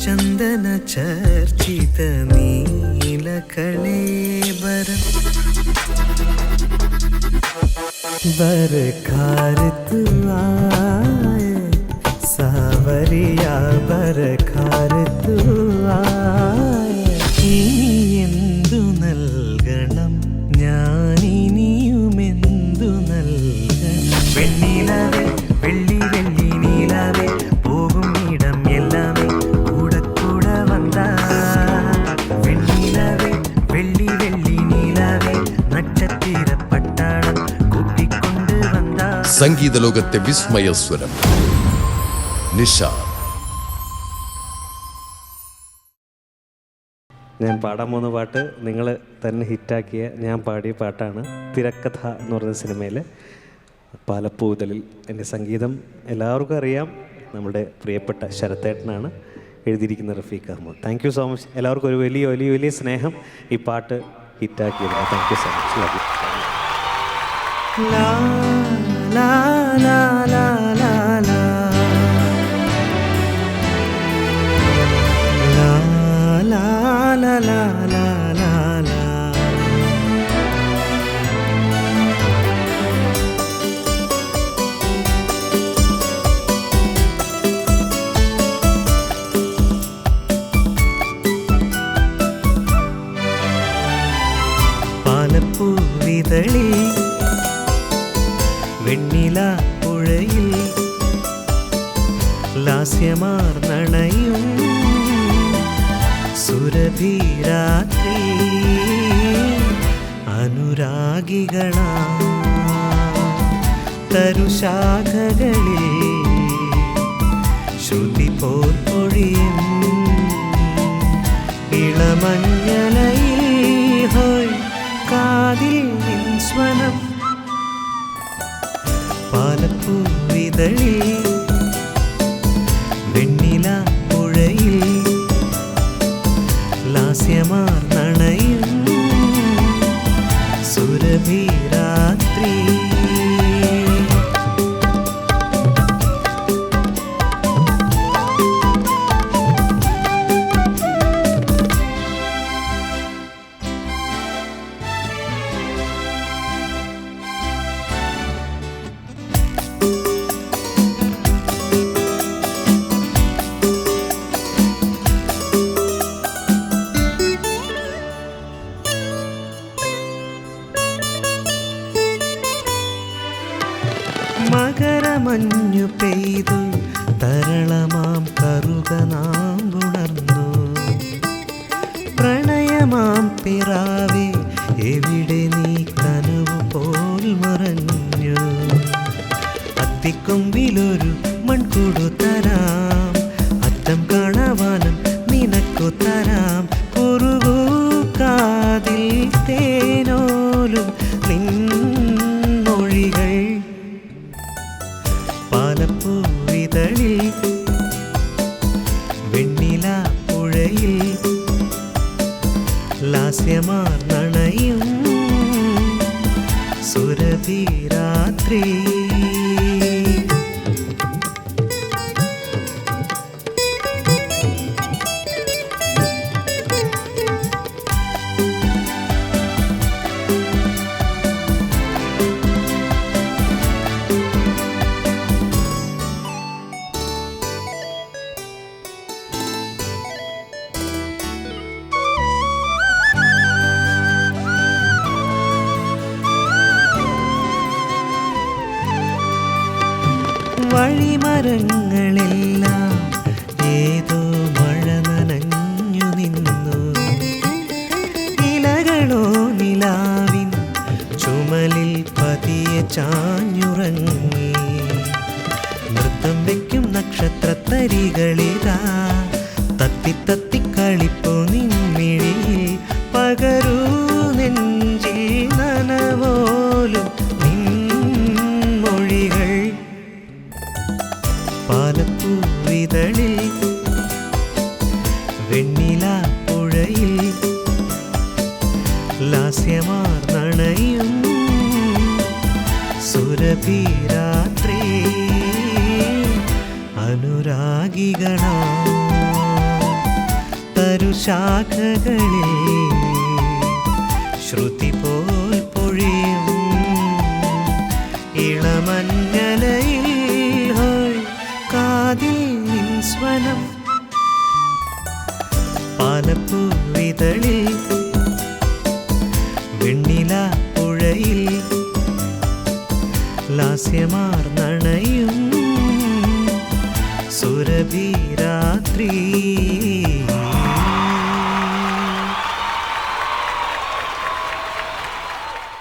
ചന്ദന ചർച്ചിത നീലകളേബരം बरखार तू आए सावरिया बरखार तू आए ഇനിയെന്തു നൽകണം ഞാനിനിയുമെന്തു നൽകണം വെണ്ണിലാവേ വെള്ളി വെള്ളി നീലാവേ പോകും ഇടം എല്ലാമേ കൂടെ കൂടെ വന്നാ വെണ്ണിലാവേ വെള്ളി വെള്ളി നീലാവേ നക്ഷത്ര പട്ടാളം കൂട്ടിക്കൊണ്ട് വന്നാ സംഗീത ലോകത്തെ വിസ്മയസ്വരം നിഷ. ഞാൻ പാടാൻ പോകുന്ന പാട്ട് നിങ്ങൾ തന്നെ ഹിറ്റാക്കിയ ഞാൻ പാടിയ പാട്ടാണ്. തിരക്കഥ എന്ന് പറയുന്ന സിനിമയിലെ പാലപ്പൂതലിൽ. എൻ്റെ സംഗീതം എല്ലാവർക്കും അറിയാം, നമ്മുടെ പ്രിയപ്പെട്ട ശരത്തേട്ടനാണ് എഴുതിയിരിക്കുന്ന Rafeeq Ahammed. Thank you so much. എല്ലാവർക്കും ഒരു വലിയ വലിയ വലിയ സ്നേഹം ഈ പാട്ട് ഹിറ്റാക്കിയിരുന്നു. Thank you so much. Love you. ലാ ലാ ലാ ലാ ലാ ലാ La la la la la la പാലപ്പൂവിതളിൽ വെണ്ണില പുഴയിൽ ലാസ്യമാർന്നണയും സുരഭിരാത്രി അനുരാഗികളാ തരുശാഖകളിൽ ശ്രുതി പോൽ പൊഴിയും ഇളമഞ്ഞലയിൽ ഹോയ് കാതിൽ നിൻ സ്വനം പാലപ്പൂവിതളിൽ വെണ്ണില പുഴയിൽ ലാസ്യമാർന്നണയും സുരഭിരാത്രി മകരമഞ്ഞു പെയ്തു തരളമാം കറുക നാം ഉണർന്നു പ്രണയമാം പിറാവേ എവിടെ നീ കനവു പോൽ മറഞ്ഞു അത്തിക്കൊമ്പിലൊരു മൺകൂടു തരാം അറ്റം കാണാവാനം നിനക്കു തരാം കുറുകൂ കാതിൽ തേനോലും നിൻമൊഴികൾ പാലപ്പൂവിതളിൽ വെണ്ണില പുഴയിൽ ലാസ്യമാർന്നണയും സുരഭിരാത്രി വഴിമരങ്ങളെല്ലാം ഏതോ മഴ നനഞ്ഞു നിന്നു ഇലകളോ നിലാവിൻ ചുമലിൽ പതിയെ ചാഞ്ഞുറങ്ങി നൃത്തം വയ്ക്കും നക്ഷത്രത്തരികളിതാ തത്തി തത്തി കളിപ്പോ നിൻമിഴിയിൽ പകരൂ നെഞ്ചിൽ നനവോലും നിൻമൊഴികൾ പാലപ്പൂവിതളിൽ വെണ്ണില പുഴയിൽ ലാസ്യമാർന്നണയും സുരഭിരാത്രി അനുരാഗികളാ ശാഖകളിൽ ശ്രുതി പോൽ പൊഴിയും ഇളമഞ്ഞലയിൽ ഹോയ് കാതിൽ നിൻ സ്വനം പാലപ്പൂവിതളിൽ വെണ്ണില പുഴയിൽ ലാസ്യമാർന്നണയും സുരഭിരാത്രി